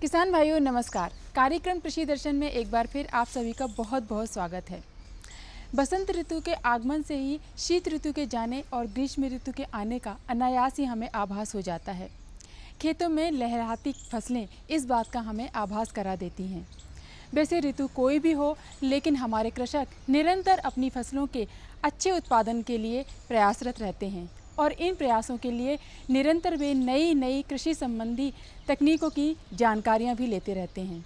किसान भाइयों नमस्कार। कार्यक्रम कृषि दर्शन में एक बार फिर आप सभी का बहुत बहुत स्वागत है। बसंत ऋतु के आगमन से ही शीत ऋतु के जाने और ग्रीष्म ऋतु के आने का अनायास ही हमें आभास हो जाता है। खेतों में लहराती फसलें इस बात का हमें आभास करा देती हैं। वैसे ऋतु कोई भी हो, लेकिन हमारे कृषक निरंतर अपनी फसलों के अच्छे उत्पादन के लिए प्रयासरत रहते हैं और इन प्रयासों के लिए निरंतर वे नई नई कृषि संबंधी तकनीकों की जानकारियां भी लेते रहते हैं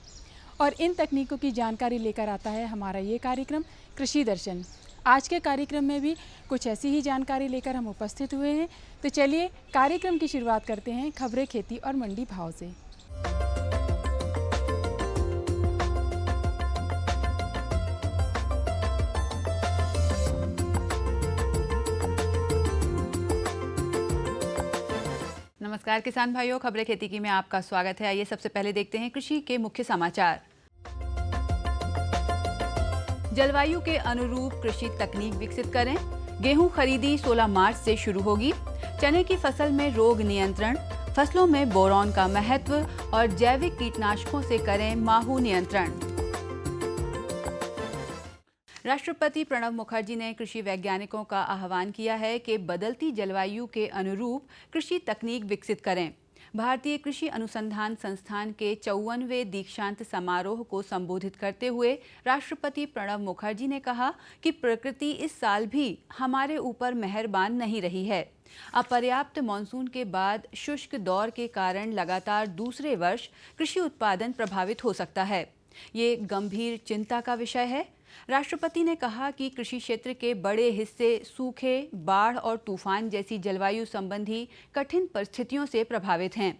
और इन तकनीकों की जानकारी लेकर आता है हमारा ये कार्यक्रम कृषि दर्शन। आज के कार्यक्रम में भी कुछ ऐसी ही जानकारी लेकर हम उपस्थित हुए हैं। तो चलिए कार्यक्रम की शुरुआत करते हैं खबरें खेती और मंडी भाव से। नमस्कार किसान भाइयों, खबरें खेती की में आपका स्वागत है। आइए सबसे पहले देखते हैं कृषि के मुख्य समाचार। जलवायु के अनुरूप कृषि तकनीक विकसित करें। गेहूं खरीदी 16 मार्च से शुरू होगी। चने की फसल में रोग नियंत्रण, फसलों में बोरॉन का महत्व और जैविक कीटनाशकों से करें माहू नियंत्रण। राष्ट्रपति प्रणब मुखर्जी ने कृषि वैज्ञानिकों का आह्वान किया है कि बदलती जलवायु के अनुरूप कृषि तकनीक विकसित करें। भारतीय कृषि अनुसंधान संस्थान के 54वें दीक्षांत समारोह को संबोधित करते हुए राष्ट्रपति प्रणब मुखर्जी ने कहा कि प्रकृति इस साल भी हमारे ऊपर मेहरबान नहीं रही है। अपर्याप्त मानसून के बाद शुष्क दौर के कारण लगातार दूसरे वर्ष कृषि उत्पादन प्रभावित हो सकता है। ये गंभीर चिंता का विषय है। राष्ट्रपति ने कहा कि कृषि क्षेत्र के बड़े हिस्से सूखे, बाढ़ और तूफान जैसी जलवायु संबंधी कठिन परिस्थितियों से प्रभावित हैं।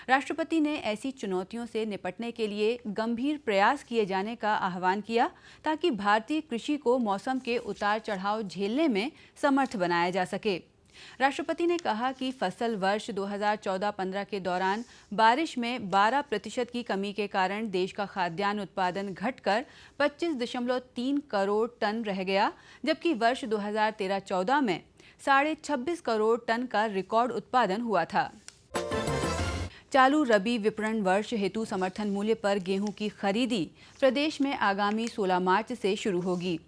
राष्ट्रपति ने ऐसी चुनौतियों से निपटने के लिए गंभीर प्रयास किए जाने का आह्वान किया ताकि भारतीय कृषि को मौसम के उतार चढ़ाव झेलने में समर्थ बनाया जा सके। राष्ट्रपति ने कहा कि फसल वर्ष 2014-15 के दौरान बारिश में 12% की कमी के कारण देश का खाद्यान्न उत्पादन घटकर 25.3 करोड़ टन रह गया, जबकि वर्ष 2013-14 में 26.5 करोड़ टन का रिकॉर्ड उत्पादन हुआ था। चालू रबी विपणन वर्ष हेतु समर्थन मूल्य पर गेहूं की खरीदी प्रदेश में आगामी 16 मार्च से शुरू होगी।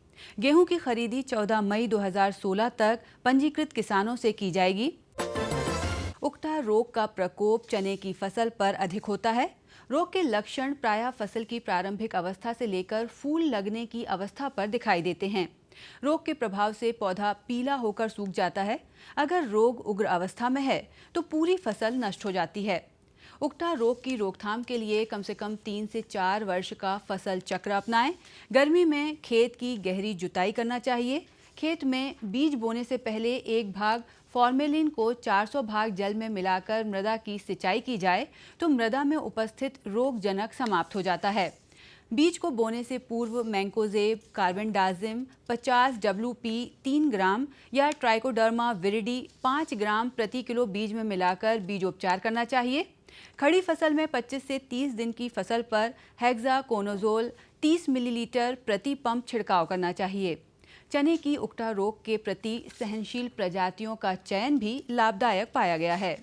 गेहूं की खरीदी 14 मई 2016 तक पंजीकृत किसानों से की जाएगी। उकठा रोग का प्रकोप चने की फसल पर अधिक होता है। रोग के लक्षण प्रायः फसल की प्रारंभिक अवस्था से लेकर फूल लगने की अवस्था पर दिखाई देते हैं। रोग के प्रभाव से पौधा पीला होकर सूख जाता है। अगर रोग उग्र अवस्था में है तो पूरी फसल नष्ट हो जाती है। उकठा रोग की रोकथाम के लिए कम से कम 3 से 4 वर्ष का फसल चक्र अपनाएं। गर्मी में खेत की गहरी जुताई करना चाहिए। खेत में बीज बोने से पहले एक भाग फॉर्मेलिन को 400 भाग जल में मिलाकर मृदा की सिंचाई की जाए तो मृदा में उपस्थित रोगजनक समाप्त हो जाता है। बीज को बोने से पूर्व मैंकोजेब, कार्बेंडाजिम 50 WP 3 ग्राम या ट्राइकोडर्मा विरिडी 5 ग्राम प्रति किलो बीज में मिलाकर बीजोपचार करना चाहिए। खड़ी फसल में 25 से 30 दिन की फसल पर हेक्साकोनाजोल 30 मिलीलीटर प्रति पंप छिड़काव करना चाहिए। चने की उकठा रोग के प्रति सहनशील प्रजातियों का चयन भी लाभदायक पाया गया है।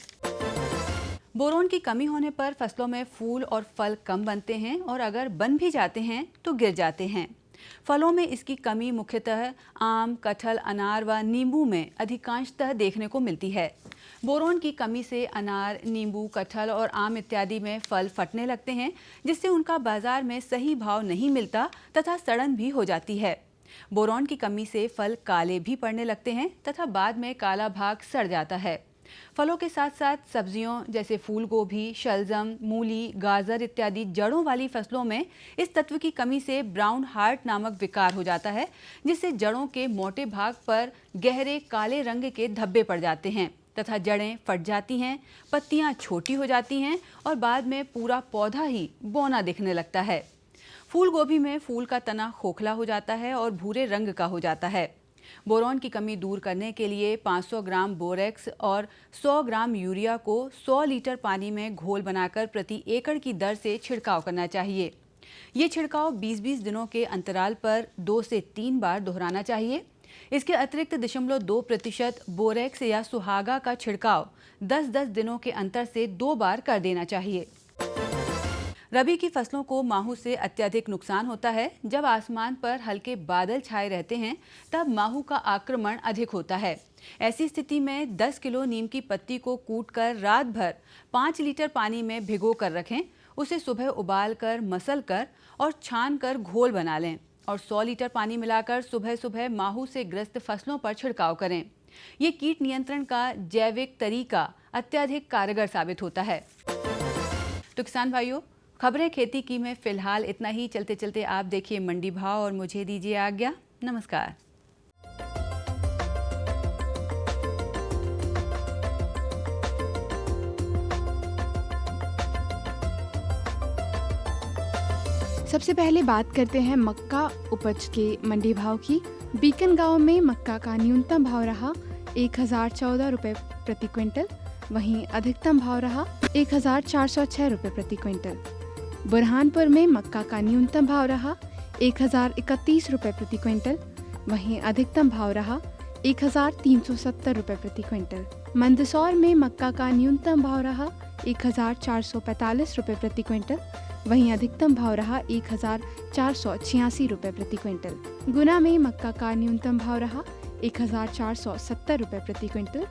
बोरोन की कमी होने पर फसलों में फूल और फल कम बनते हैं और अगर बन भी जाते हैं तो गिर जाते हैं। फलों में इसकी कमी मुख्यतः आम, कटहल, अनार व नींबू में अधिकांशतः देखने को मिलती है। बोरोन की कमी से अनार, नींबू, कटहल और आम इत्यादि में फल फटने लगते हैं, जिससे उनका बाजार में सही भाव नहीं मिलता तथा सड़न भी हो जाती है। बोरोन की कमी से फल काले भी पड़ने लगते हैं तथा बाद में काला भाग सड़ जाता है। फलों के साथ साथ सब्जियों जैसे फूल गोभी, शलजम, मूली, गाजर इत्यादि जड़ों वाली फसलों में इस तत्व की कमी से ब्राउन हार्ट नामक विकार हो जाता है, जिससे जड़ों के मोटे भाग पर गहरे काले रंग के धब्बे पड़ जाते हैं तथा जड़ें फट जाती हैं, पत्तियां छोटी हो जाती हैं और बाद में पूरा पौधा ही बौना दिखने लगता है। फूल गोभी में फूल का तना खोखला हो जाता है और भूरे रंग का हो जाता है। बोरॉन की कमी दूर करने के लिए 500 ग्राम बोरेक्स और 100 ग्राम यूरिया को 100 लीटर पानी में घोल बनाकर प्रति एकड़ की दर से छिड़काव करना चाहिए। ये छिड़काव 20-20 दिनों के अंतराल पर 2 से 3 बार दोहराना चाहिए। इसके अतिरिक्त 0.2% बोरेक्स या सुहागा का छिड़काव 10-10 दिनों के अंतर से 2 बार कर देना चाहिए। रबी की फसलों को माहू से अत्यधिक नुकसान होता है। जब आसमान पर हल्के बादल छाए रहते हैं तब माहू का आक्रमण अधिक होता है। ऐसी स्थिति में 10 किलो नीम की पत्ती को कूटकर रात भर 5 लीटर पानी में भिगो कर रखें। उसे सुबह उबाल कर, मसल कर और छान कर घोल बना लें और 100 लीटर पानी मिलाकर सुबह सुबह माहू से ग्रस्त फसलों पर छिड़काव करें। ये कीट नियंत्रण का जैविक तरीका अत्यधिक कारगर साबित होता है। तो किसान भाइयों, खबरें खेती की में फिलहाल इतना ही। चलते चलते आप देखिए मंडी भाव और मुझे दीजिए आज्ञा। नमस्कार। सबसे पहले बात करते हैं मक्का उपज के मंडी भाव की। बीकन गांव में मक्का का न्यूनतम भाव रहा 1014 रुपये प्रति क्विंटल, वहीं अधिकतम भाव रहा 1406 रुपये प्रति क्विंटल। बुरहानपुर में मक्का का न्यूनतम भाव रहा 1031 रुपये प्रति क्विंटल, वहीं अधिकतम भाव रहा 1370 रुपये प्रति क्विंटल। मंदसौर में मक्का का न्यूनतम भाव रहा 1445 रुपये प्रति क्विंटल, वहीं अधिकतम भाव रहा 1486 रुपये प्रति क्विंटल। गुना में मक्का का न्यूनतम भाव रहा 1470 रुपये प्रति क्विंटल,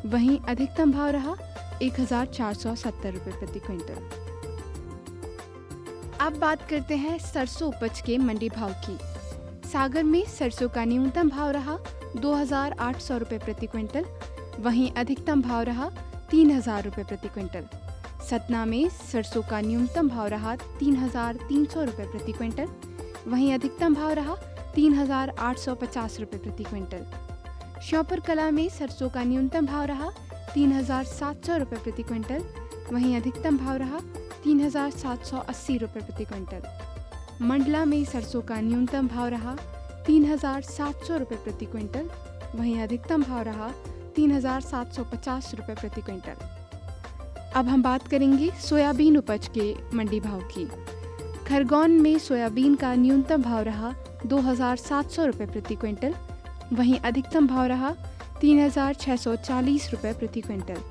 वहीं अधिकतम भाव रहा 1470 रुपये प्रति क्विंटल। अब बात करते हैं सरसों उपज के मंडी भाव की। सागर में सरसों का न्यूनतम भाव रहा 2800 रुपये प्रति क्विंटल, वहीं अधिकतम भाव रहा 3000 रुपये प्रति क्विंटल। सतना में सरसों का न्यूनतम भाव रहा 3300 रुपये प्रति क्विंटल, वहीं अधिकतम भाव रहा 3850 रुपये प्रति क्विंटल। श्योपुर कला में सरसों का न्यूनतम भाव रहा 3700 रुपये प्रति क्विंटल, वहीं अधिकतम भाव रहा 3780 रुपये प्रति क्विंटल। मंडला में सरसों का न्यूनतम भाव रहा 3700 रुपये प्रति क्विंटल, वहीं अधिकतम भाव रहा 3750 रुपये प्रति क्विंटल। अब हम बात करेंगे सोयाबीन उपज के मंडी भाव की। खरगोन में सोयाबीन का न्यूनतम भाव रहा 2700 रुपये प्रति क्विंटल, वहीं अधिकतम भाव रहा 3640 रुपये प्रति क्विंटल।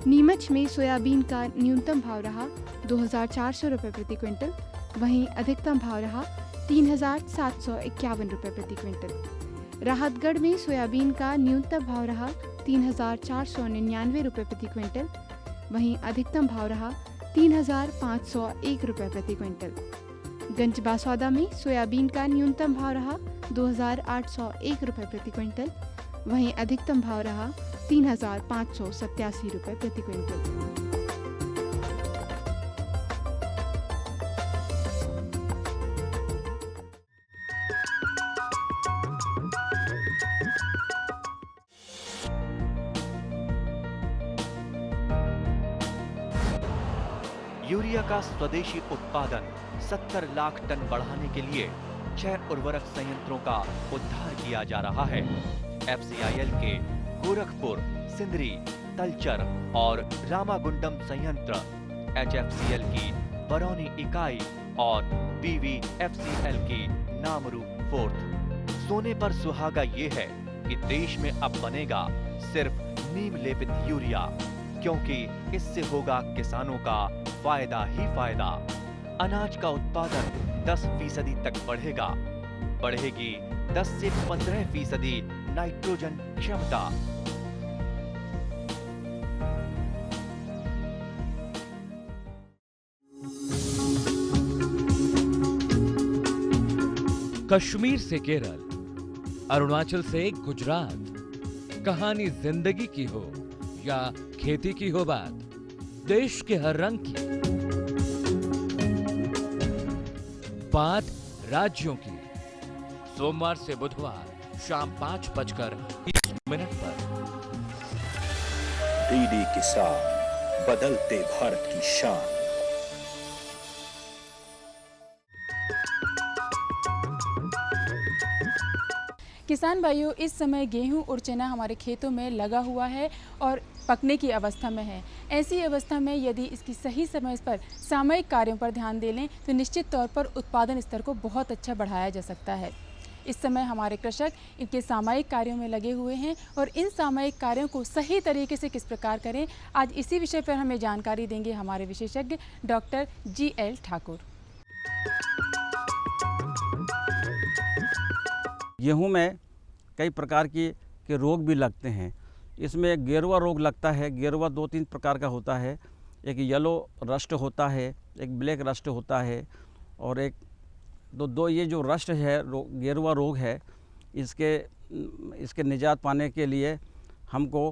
नीमच में सोयाबीन का न्यूनतम भाव रहा 2400 रुपये प्रति क्विंटल, वहीं अधिकतम भाव रहा 3751 रुपये प्रति क्विंटल। राहतगढ़ में सोयाबीन का न्यूनतम भाव रहा 3499 रुपये प्रति क्विंटल, वहीं अधिकतम भाव रहा 3501 रुपये प्रति क्विंटल। गंजबासौदा में सोयाबीन का न्यूनतम भाव रहा 2801 रुपये प्रति क्विंटल, वहीं अधिकतम भाव रहा 3587 रुपये प्रति क्विंटल। यूरिया का स्वदेशी उत्पादन 70 लाख टन बढ़ाने के लिए 6 उर्वरक संयंत्रों का उद्धार किया जा रहा है। FCIL के गोरखपुर, सिंदरी, तलचर और रामागुंडम संयंत्र, HFCL की बरौनी इकाई और BVFCL की नामरू फोर्थ। सोने पर सुहागा ये है कि देश में अब बनेगा सिर्फ नीम लेपित यूरिया, क्योंकि इससे होगा किसानों का फायदा ही फायदा। अनाज का उत्पादन 10% तक बढ़ेगा। बढ़ेगी 10 से 15% नाइट्रोजन क्षमता। कश्मीर से केरल, अरुणाचल से गुजरात, कहानी जिंदगी की हो या खेती की हो बात, देश के हर रंग की बात राज्यों की। सोमवार से बुधवार शाम 5:20 पर डीडी किसान, बदलते भारत की शान। किसान भाइयों, इस समय गेहूं और चना हमारे खेतों में लगा हुआ है और पकने की अवस्था में है। ऐसी अवस्था में यदि इसकी सही समय पर सामयिक कार्यों पर ध्यान दे लें तो निश्चित तौर पर उत्पादन स्तर को बहुत अच्छा बढ़ाया जा सकता है। इस समय हमारे कृषक इनके सामयिक कार्यों में लगे हुए हैं और इन सामयिक कार्यों को सही तरीके से किस प्रकार करें, आज इसी विषय पर हमें जानकारी देंगे हमारे विशेषज्ञ डॉक्टर GL ठाकुर। गेहूं में कई प्रकार के रोग भी लगते हैं। इसमें गेरुआ रोग लगता है। गेरुआ 2-3 प्रकार का होता है। एक येलो रस्ट होता है, एक ब्लैक रस्ट होता है और एक दो ये जो रस्ट है गेरुआ रोग है, इसके निजात पाने के लिए हमको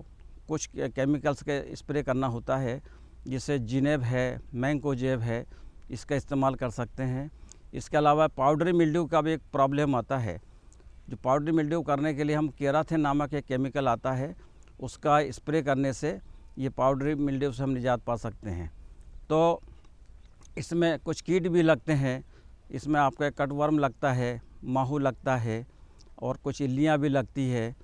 कुछ केमिकल्स के स्प्रे करना होता है, जिससे जिनेब है, मैंकोजेब है, इसका इस्तेमाल कर सकते हैं। इसके अलावा पाउडरी मिल्ड्यू का भी एक प्रॉब्लम आता है। जो पाउडरी मिल्ड्यू करने के लिए हम केराथिन नामक एक केमिकल आता है, उसका स्प्रे करने से ये पाउडरी मिल्ड्यू से हम निजात पा सकते हैं। तो इसमें कुछ कीट भी लगते हैं। इसमें आपका कटवर्म लगता है, माहू लगता है और कुछ इल्लियाँ भी लगती है।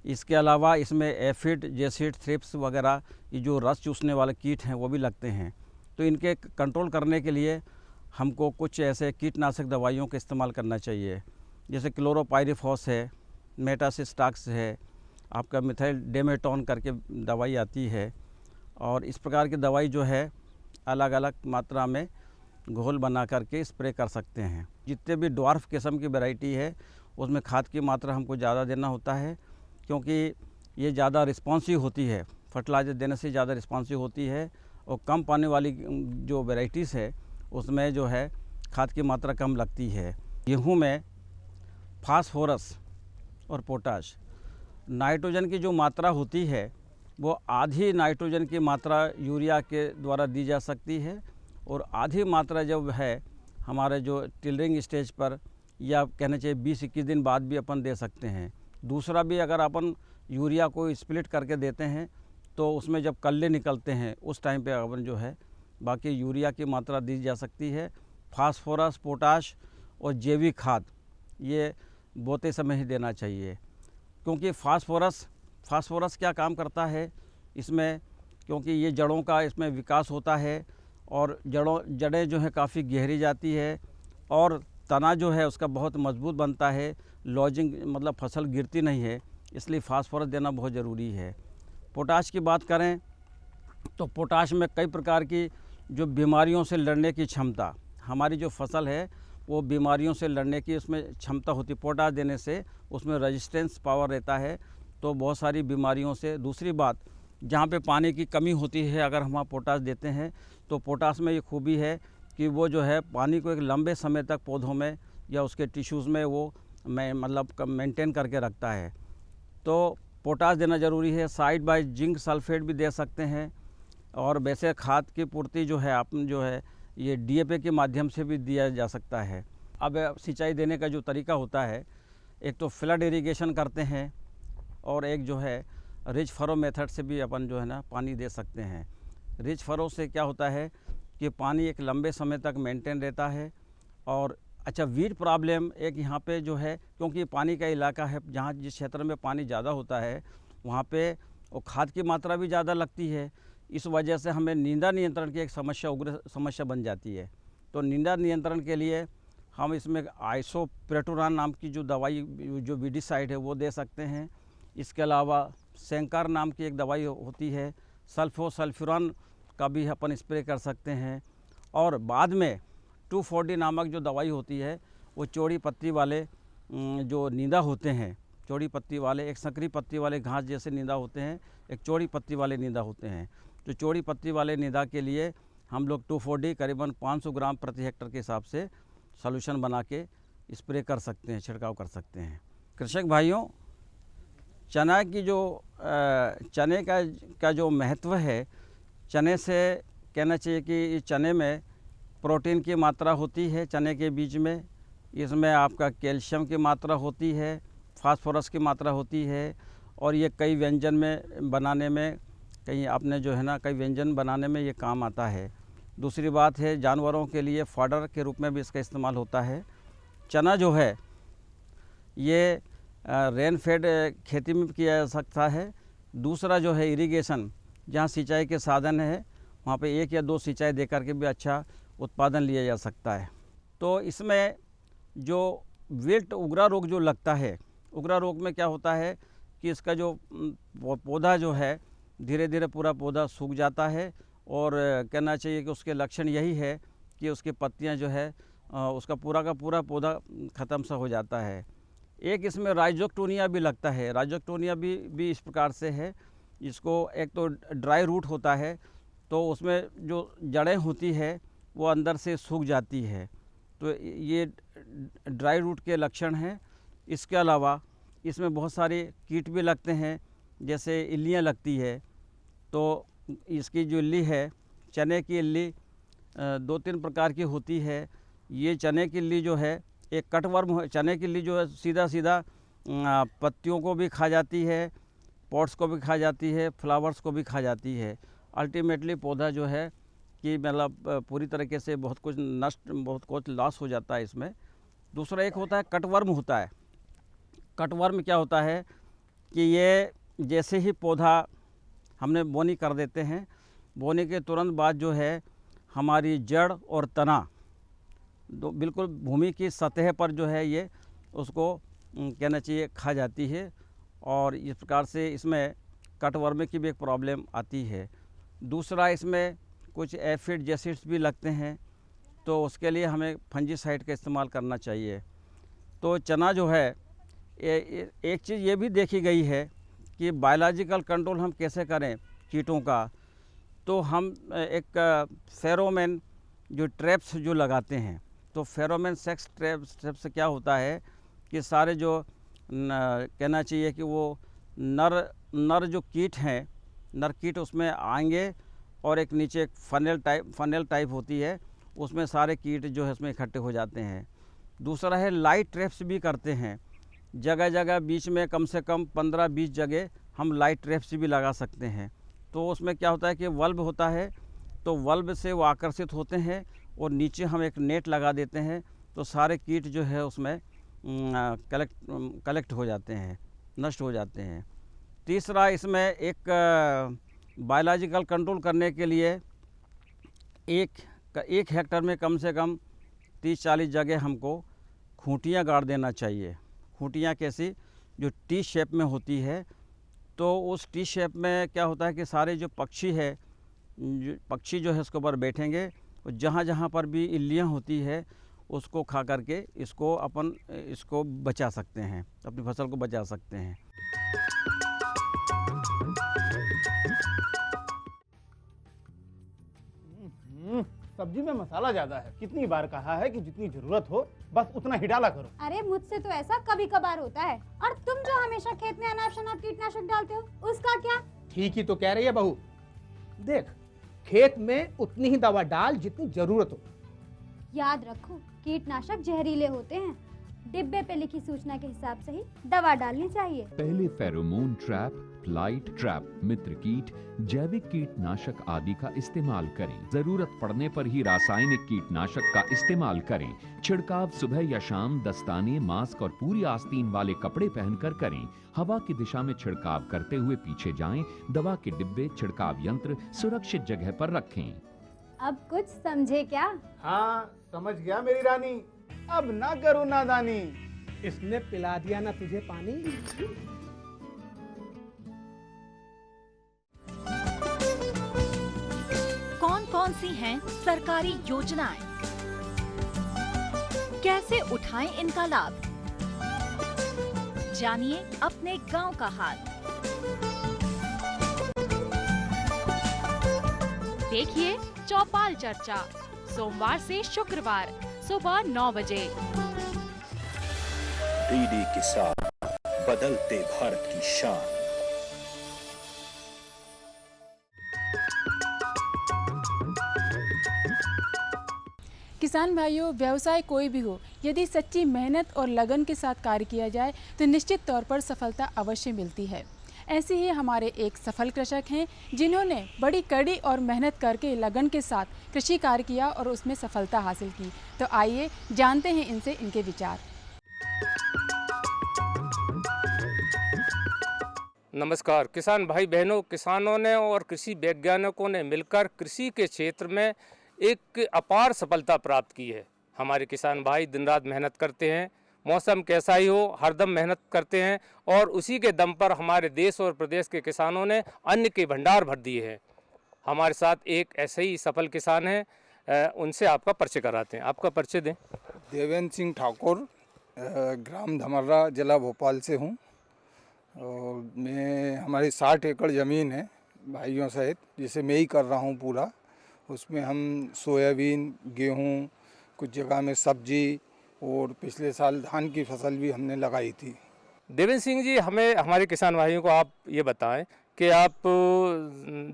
इसके अलावा इसमें एफिड, जेसिड, थ्रिप्स वगैरह ये जो रस चूसने वाले कीट हैं वो भी लगते हैं। तो इनके कंट्रोल करने के लिए हमको कुछ ऐसे कीटनाशक दवाइयों का इस्तेमाल करना चाहिए, जैसे क्लोरोपाइरिफॉस है, मेटासिस्टाक्स है, आपका मिथाइल डेमेटोन करके दवाई आती है। और इस प्रकार की दवाई जो है अलग अलग मात्रा में घोल बना करके स्प्रे कर सकते हैं। जितने भी ड्वार्फ किस्म की वैरायटी है उसमें खाद की मात्रा हमको ज़्यादा देना होता है, क्योंकि ये ज़्यादा रिस्पॉन्सिव होती है, फर्टिलाइज़र देने से ज़्यादा रिस्पॉन्सिव होती है। और कम पानी वाली जो वैरायटीज़ है उसमें जो है खाद की मात्रा कम लगती है। गेहूँ में फास्फोरस और पोटाश, नाइट्रोजन की जो मात्रा होती है वो आधी नाइट्रोजन की मात्रा यूरिया के द्वारा दी जा सकती है और आधी मात्रा जब है हमारे जो टिलरिंग स्टेज पर या कहना चाहिए 20-21 दिन बाद भी अपन दे सकते हैं। दूसरा भी, अगर अपन यूरिया को स्प्लिट करके देते हैं तो उसमें जब कल्ले निकलते हैं उस टाइम पे अपन जो है बाकी यूरिया की मात्रा दी जा सकती है। फास्फोरस, पोटाश और जैविक खाद ये बोते समय ही देना चाहिए, क्योंकि फास्फोरस क्या काम करता है इसमें, क्योंकि ये जड़ों का इसमें विकास होता है और जड़ें जो है काफ़ी गहरी जाती है और तना जो है उसका बहुत मजबूत बनता है, लॉजिंग मतलब फसल गिरती नहीं है, इसलिए फास्फोरस देना बहुत ज़रूरी है। पोटाश की बात करें तो पोटाश में कई प्रकार की जो बीमारियों से लड़ने की क्षमता, हमारी जो फसल है वो बीमारियों से लड़ने की उसमें क्षमता होती है। पोटाश देने से उसमें रेजिस्टेंस पावर रहता है, तो बहुत सारी बीमारियों से। दूसरी बात, जहाँ पे पानी की कमी होती है अगर हम पोटाश देते हैं तो पोटाश में ये खूबी है कि वो जो है पानी को एक लंबे समय तक पौधों में या उसके टिश्यूज़ में वो मतलब मेंटेन करके रखता है। तो पोटाश देना ज़रूरी है। साइड बाय जिंक सल्फेट भी दे सकते हैं और वैसे खाद की पूर्ति जो है आप जो है ये DAP के माध्यम से भी दिया जा सकता है। अब सिंचाई देने का जो तरीका होता है, एक तो फ्लड इरिगेशन करते हैं और एक जो है रिच फरो मेथड से भी अपन जो है ना पानी दे सकते हैं। रिच फरो से क्या होता है कि पानी एक लंबे समय तक मेंटेन रहता है। और अच्छा, वीड प्रॉब्लम एक यहाँ पे जो है, क्योंकि पानी का इलाका है, जहाँ जिस क्षेत्र में पानी ज़्यादा होता है वहाँ पे और खाद की मात्रा भी ज़्यादा लगती है, इस वजह से हमें नींदा नियंत्रण की एक उग्र समस्या बन जाती है। तो नींदा नियंत्रण के लिए हम इसमें आइसोप्रेटुरान नाम की जो दवाई जो वीडिसाइड है वो दे सकते हैं। इसके अलावा सेंकार नाम की एक दवाई होती है, सल्फोसल्फ्यूरान का भी अपन स्प्रे कर सकते हैं। और बाद में 2,4-D नामक जो दवाई होती है वो चौड़ी पत्ती वाले जो नींदा होते हैं, चौड़ी पत्ती वाले, एक संकरी पत्ती वाले घास जैसे नींदा होते हैं, एक चौड़ी पत्ती वाले नींदा होते हैं। तो चौड़ी पत्ती वाले नींदा के लिए हम लोग 2,4-D करीबन 500 ग्राम प्रति हेक्टर के हिसाब से सॉल्यूशन बना के स्प्रे कर सकते हैं, छिड़काव कर सकते हैं। कृषक भाइयों, चना की जो चने का जो महत्व है, चने से कहना चाहिए कि चने में प्रोटीन की मात्रा होती है, चने के बीज में इसमें आपका कैल्शियम की मात्रा होती है, फास्फोरस की मात्रा होती है और ये कई व्यंजन में बनाने में कई व्यंजन बनाने में ये काम आता है। दूसरी बात है, जानवरों के लिए फॉडर के रूप में भी इसका इस्तेमाल होता है। चना जो है ये रेन फेड खेती में किया जा सकता है। दूसरा जो है इरिगेशन, जहाँ सिंचाई के साधन है वहाँ पे 1 या 2 सिंचाई दे करके भी अच्छा उत्पादन लिया जा सकता है। तो इसमें जो विल्ट उगरा रोग जो लगता है, उगरा रोग में क्या होता है कि इसका जो पौधा जो है धीरे धीरे पूरा पौधा सूख जाता है और कहना चाहिए कि उसके लक्षण यही है कि उसकी पत्तियां जो है उसका पूरा का पूरा पौधा ख़त्म सा हो जाता है। एक इसमें राइजोक्टोनिया भी लगता है। राइजोक्टोनिया भी इस प्रकार से है, इसको एक तो ड्राई रूट होता है तो उसमें जो जड़ें होती है वो अंदर से सूख जाती है, तो ये ड्राई रूट के लक्षण हैं। इसके अलावा इसमें बहुत सारे कीट भी लगते हैं, जैसे इल्लियाँ लगती है। तो इसकी जो इल्ली है, चने की इल्ली 2-3 प्रकार की होती है। ये चने की इल्ली जो है एक कटवर्म, चने की इल्ली जो है सीधा सीधा पत्तियों को भी खा जाती है, पॉट्स को भी खा जाती है, फ्लावर्स को भी खा जाती है। अल्टीमेटली पौधा जो है कि मतलब पूरी तरीके से बहुत कुछ लॉस हो जाता है इसमें। दूसरा एक होता है कटवर्म होता है। कटवर्म क्या होता है कि ये जैसे ही पौधा हमने बोनी कर देते हैं, बोनी के तुरंत बाद जो है हमारी जड़ और तना बिल्कुल भूमि की सतह पर जो है ये उसको कहना चाहिए खा जाती है, और इस प्रकार से इसमें कटवर्म की भी एक प्रॉब्लम आती है। दूसरा इसमें कुछ एफिड जेसिड्स भी लगते हैं, तो उसके लिए हमें फंजीसाइड का इस्तेमाल करना चाहिए। तो चना जो है एक चीज़ ये भी देखी गई है कि बायोलॉजिकल कंट्रोल हम कैसे करें कीटों का, तो हम एक फेरोमेन जो ट्रैप्स जो लगाते हैं, तो फेरोमेन सेक्स ट्रैप से क्या होता है कि सारे जो कहना चाहिए कि वो नर जो कीट हैं, नर कीट उसमें आएंगे और एक नीचे एक फनेल टाइप होती है, उसमें सारे कीट जो है उसमें इकट्ठे हो जाते हैं। दूसरा है लाइट ट्रैप्स भी करते हैं, जगह जगह बीच में कम से कम 15-20 जगह हम लाइट ट्रैप्स भी लगा सकते हैं। तो उसमें क्या होता है कि वल्ब होता है, तो वल्ब से वो आकर्षित होते हैं और नीचे हम एक नेट लगा देते हैं, तो सारे कीट जो है उसमें कलेक्ट हो जाते हैं, नष्ट हो जाते हैं। तीसरा इसमें एक बायोलॉजिकल कंट्रोल करने के लिए एक हेक्टर में कम से कम 30-40 जगह हमको खूंटियाँ गाड़ देना चाहिए। खूंटियाँ कैसी, जो टी शेप में होती है, तो उस टी शेप में क्या होता है कि सारे जो पक्षी जो है उसके ऊपर बैठेंगे, और जहाँ जहाँ पर भी इल्लियाँ होती है उसको खा करके इसको बचा सकते हैं, अपनी फसल को बचा सकते हैं। सब्जी में मसाला ज्यादा है। कितनी बार कहा है कि जितनी जरूरत हो बस उतना ही डाला करो। अरे मुझसे तो ऐसा कभी कभार होता है, और तुम जो हमेशा खेत में अनाप शनाप कीटनाशक डालते हो उसका क्या? ठीक ही तो कह रही है बहू। देख, खेत में उतनी ही दवा डाल जितनी जरूरत हो। याद रखो, कीटनाशक जहरीले होते हैं। डिब्बे पे लिखी सूचना के हिसाब से ही दवा डालनी चाहिए। पहले फेरोमोन ट्रैप, फ्लाइट ट्रैप, मित्र कीट, जैविक कीटनाशक आदि का इस्तेमाल करें। जरूरत पड़ने पर ही रासायनिक कीटनाशक का इस्तेमाल करें। छिड़काव सुबह या शाम दस्ताने, मास्क और पूरी आस्तीन वाले कपड़े पहनकर करें। हवा की दिशा में छिड़काव करते हुए पीछे जाएं। दवा के डिब्बे, छिड़काव यंत्र सुरक्षित जगह पर रखें। अब कुछ समझे क्या? हाँ, समझ गया मेरी रानी। अब ना करो नादानी। इसने पिला दिया ना तुझे पानी। कौन कौन सी हैं सरकारी योजनाएं? कैसे उठाएं इनका लाभ? जानिए अपने गांव का हाल। देखिए चौपाल चर्चा, सोमवार से शुक्रवार सुबह 9 बजे। डीडी किसान, बदलते भारत की शान। किसान भाइयों, व्यवसाय कोई भी हो, यदि सच्ची मेहनत और लगन के साथ कार्य किया जाए तो निश्चित तौर पर सफलता अवश्य मिलती है। ऐसे ही हमारे एक सफल कृषक हैं जिन्होंने बड़ी कड़ी और मेहनत करके लगन के साथ कृषि कार्य किया और उसमें सफलता हासिल की। तो आइए जानते हैं इनसे इनके विचार। नमस्कार किसान भाई बहनों, किसानों ने और कृषि वैज्ञानिकों ने मिलकर कृषि के क्षेत्र में एक अपार सफलता प्राप्त की है। हमारे किसान भाई दिन रात मेहनत करते हैं, मौसम कैसा ही हो, हरदम मेहनत करते हैं और उसी के दम पर हमारे देश और प्रदेश के किसानों ने अन्न के भंडार भर दिए हैं। हमारे साथ एक ऐसे ही सफल किसान हैं, उनसे आपका परिचय कराते हैं। आपका परिचय दें। देवेंद्र सिंह ठाकुर, ग्राम धमर्रा, जिला भोपाल से हूँ और मैं हमारी 60 एकड़ ज़मीन है भाइयों सहित, जिसे मैं ही कर रहा हूँ पूरा। उसमें हम सोयाबीन, गेहूँ, कुछ जगह में सब्जी और पिछले साल धान की फसल भी हमने लगाई थी। देवेंद्र सिंह जी, हमें हमारे किसान भाइयों को आप ये बताएं कि आप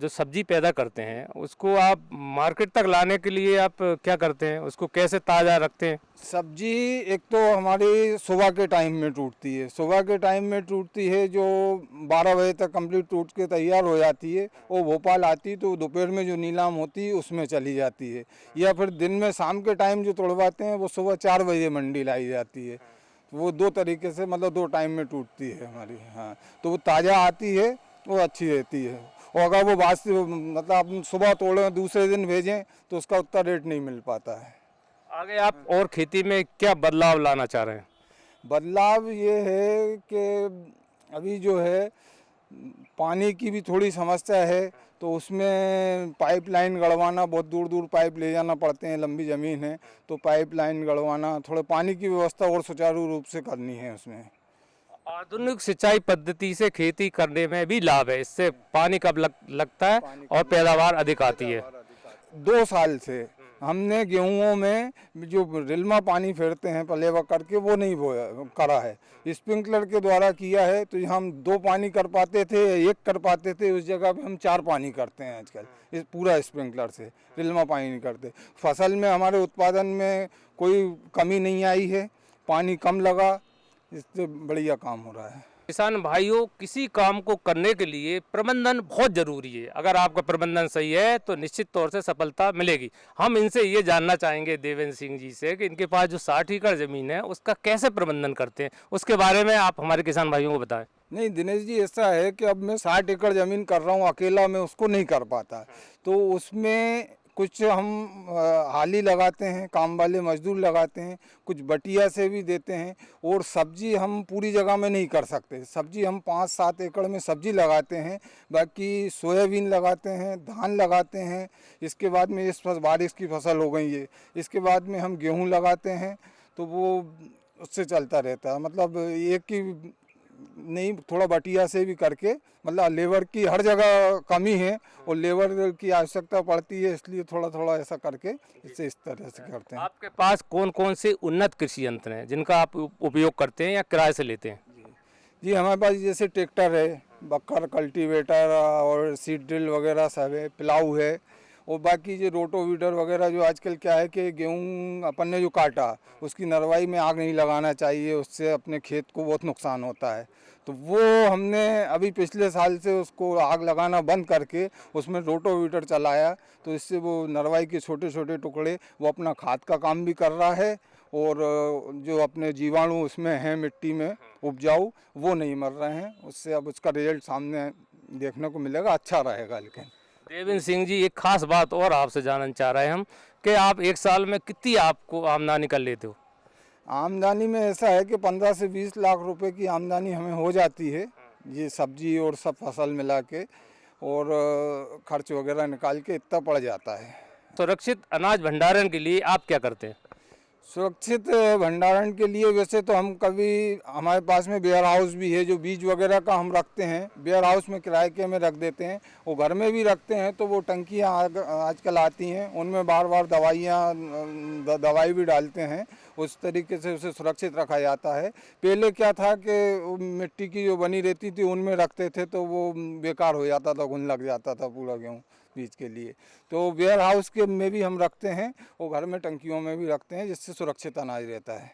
जो सब्जी पैदा करते हैं उसको आप मार्केट तक लाने के लिए आप क्या करते हैं, उसको कैसे ताज़ा रखते हैं? सब्जी एक तो हमारी सुबह के टाइम में टूटती है, सुबह के टाइम में टूटती है, जो 12 बजे तक कंप्लीट टूट के तैयार हो जाती है। वो भोपाल आती तो दोपहर में जो नीलाम होती है उसमें चली जाती है, या फिर दिन में शाम के टाइम जो तोड़वाते हैं वो सुबह 4 बजे मंडी लाई जाती है। वो 2 तरीके से, मतलब 2 टाइम में टूटती है हमारी। हाँ, तो वो ताज़ा आती है, वो अच्छी रहती है। और अगर वो बासी, मतलब आप सुबह तोड़ें दूसरे दिन भेजें तो उसका उतना रेट नहीं मिल पाता है। आगे आप और खेती में क्या बदलाव लाना चाह रहे हैं? बदलाव ये है कि अभी जो है पानी की भी थोड़ी समस्या है, तो उसमें पाइपलाइन गड़वाना, बहुत दूर दूर पाइप ले जाना पड़ते हैं, लंबी ज़मीन है तो पाइपलाइन गड़वाना, थोड़ा पानी की व्यवस्था और सुचारू रूप से करनी है उसमें। आधुनिक सिंचाई पद्धति से खेती करने में भी लाभ है, इससे पानी कब लगता है और पैदावार अधिक आती है। 2 साल से हमने गेहूँों में जो रिल्मा पानी फेरते हैं पलेवा करके, वो नहीं करा है, स्प्रिंकलर के द्वारा किया है। तो हम 2 पानी कर पाते थे, 1 कर पाते थे, उस जगह पे हम 4 पानी करते हैं आजकल, इस पूरा स्प्रिंकलर से, रिल्मा पानी नहीं करते। फसल में हमारे उत्पादन में कोई कमी नहीं आई है, पानी कम लगा, इससे बढ़िया काम हो रहा है। किसान भाइयों, किसी काम को करने के लिए प्रबंधन बहुत जरूरी है। अगर आपका प्रबंधन सही है तो निश्चित तौर से सफलता मिलेगी। हम इनसे ये जानना चाहेंगे देवेंद्र सिंह जी से कि इनके पास जो 60 एकड़ जमीन है उसका कैसे प्रबंधन करते हैं, उसके बारे में आप हमारे किसान भाइयों को बताएं। नहीं दिनेश जी, ऐसा है कि अब मैं 60 एकड़ ज़मीन कर रहा हूँ, अकेला मैं उसको नहीं कर पाता, तो उसमें कुछ हम हाली लगाते हैं, काम वाले मजदूर लगाते हैं, कुछ बटिया से भी देते हैं। और सब्जी हम पूरी जगह में नहीं कर सकते, सब्जी हम 5-7 एकड़ में सब्जी लगाते हैं, बाकी सोयाबीन लगाते हैं, धान लगाते हैं। इसके बाद में इस बारिश की फसल हो गई है, इसके बाद में हम गेहूं लगाते हैं, तो वो उससे चलता रहता है। मतलब एक की नहीं, थोड़ा बटिया से भी करके, मतलब लेबर की हर जगह कमी है और लेबर की आवश्यकता पड़ती है, इसलिए थोड़ा थोड़ा ऐसा करके इससे इस तरह से करते हैं। आपके पास कौन कौन से उन्नत कृषि यंत्र हैं जिनका आप उपयोग करते हैं या किराए से लेते हैं? जी हमारे पास जैसे ट्रैक्टर है, बक्कर, कल्टीवेटर और सीड ड्रिल वगैरह सब है, प्लाऊ है, और बाकी जो रोटोवीडर वगैरह, जो आजकल क्या है कि गेहूं अपन ने जो काटा उसकी नरवाई में आग नहीं लगाना चाहिए, उससे अपने खेत को बहुत नुकसान होता है। तो वो हमने अभी पिछले साल से उसको आग लगाना बंद करके उसमें रोटोवीडर चलाया, तो इससे वो नरवाई के छोटे छोटे टुकड़े वो अपना खाद का काम भी कर रहा है, और जो अपने जीवाणु उसमें हैं मिट्टी में उपजाऊ, वो नहीं मर रहे हैं। उससे अब उसका रिजल्ट सामने देखने को मिलेगा, अच्छा रहेगा। लेकिन देवेंद्र सिंह जी, एक खास बात और आपसे जानना चाह रहे हैं हम कि आप एक साल में कितनी आपको आमदनी कर लेते हो? आमदनी में ऐसा है कि 15 से 20 लाख रुपए की आमदनी हमें हो जाती है, ये सब्जी और सब फसल मिला के, और खर्च वगैरह निकाल के इतना पड़ जाता है। सुरक्षित अनाज भंडारण के लिए आप क्या करते हैं? सुरक्षित भंडारण के लिए वैसे तो हम कभी, हमारे पास में वेयर हाउस भी है, जो बीज वगैरह का हम रखते हैं, वेयर हाउस में किराए के में रख देते हैं। वो घर में भी रखते हैं, तो वो टंकियाँ आजकल आती हैं, उनमें बार बार दवाई भी डालते हैं, उस तरीके से उसे सुरक्षित रखा जाता है। पहले क्या था कि मिट्टी की जो बनी रहती थी उनमें रखते थे, तो वो बेकार हो जाता था, घुन लग जाता था पूरा गेहूँ बीज के लिए। तो वेयर हाउस के में भी हम रखते हैं, और घर में टंकियों में भी रखते हैं, जिससे सुरक्षित अनाज रहता है।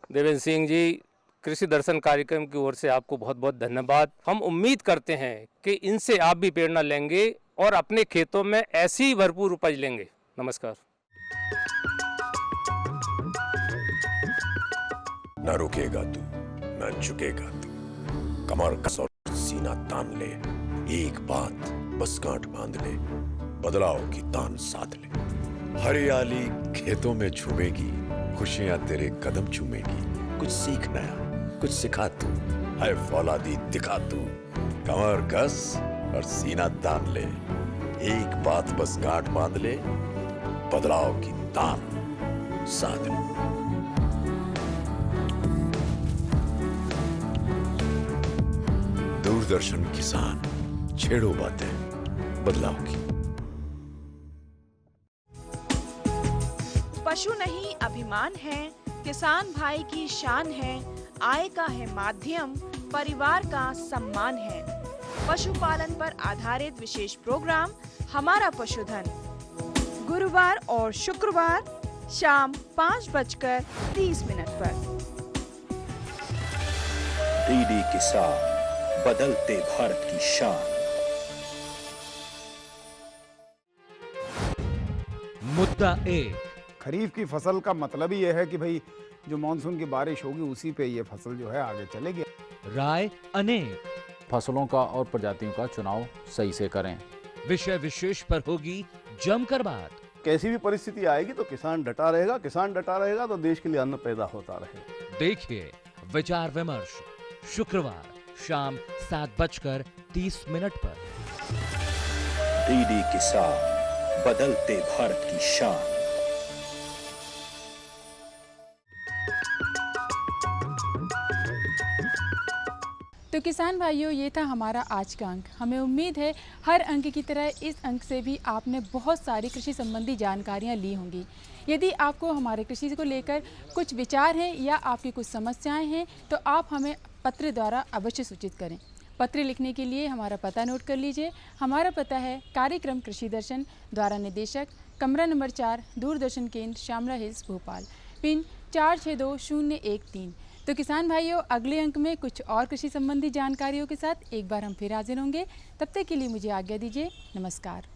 देवेंद्र सिंह जी, कृषि दर्शन कार्यक्रम की ओर से आपको बहुत बहुत धन्यवाद। हम उम्मीद करते हैं कि इनसे आप भी प्रेरणा लेंगे और अपने खेतों में ऐसी ही भरपूर उपज लेंगे। नमस्कार। न रुकेगा तू, न झुकेगा तू, कमर कस और सीना तान ले, एक बात बस गांठ बांध ले, बदलाव की तान साध ले। हरियाली खेतों में झूमेगी, खुशियां तेरे कदम चूमेगी। कुछ सीख नया, कुछ सिखा तू, है फौलादी दिखा तू। कमर कस और सीना तान ले, एक बात बस गांठ बांध ले, बदलाव की तान साध ले। दूरदर्शन किसान, छेड़ो बातें बदलाव की। पशु नहीं अभिमान है, किसान भाई की शान है, आय का है माध्यम, परिवार का सम्मान है। पशुपालन पर आधारित विशेष प्रोग्राम हमारा पशुधन, गुरुवार और शुक्रवार शाम 5:30 पर। डीडी किसान, बदलते भारत की शान। मुद्दा एक, खरीफ की फसल का मतलब ही यह है कि भाई जो मानसून की बारिश होगी उसी पे ये फसल जो है आगे चलेगी। राय अनेक, फसलों का और प्रजातियों का चुनाव सही से करें। विषय विशेष पर होगी जमकर बात। कैसी भी परिस्थिति आएगी तो किसान डटा रहेगा, किसान डटा रहेगा तो देश के लिए अन्न पैदा होता रहेगा। देखिए विचार विमर्श शुक्रवार शाम 7:30 पर। डीडी किसान, बदलते भारत की शान। तो किसान भाइयों, ये था हमारा आज का अंक। हमें उम्मीद है हर अंक की तरह इस अंक से भी आपने बहुत सारी कृषि संबंधी जानकारियाँ ली होंगी। यदि आपको हमारे कृषि को लेकर कुछ विचार हैं या आपकी कुछ समस्याएं हैं तो आप हमें पत्र द्वारा अवश्य सूचित करें। पत्र लिखने के लिए हमारा पता नोट कर लीजिए। हमारा पता है कार्यक्रम कृषि दर्शन, द्वारा निदेशक, कमरा नंबर 4, दूरदर्शन केंद्र, शामला हिल्स, भोपाल, पिन 462013। तो किसान भाइयों, अगले अंक में कुछ और कृषि संबंधी जानकारियों के साथ एक बार हम फिर हाजिर होंगे। तब तक के लिए मुझे आज्ञा दीजिए। नमस्कार।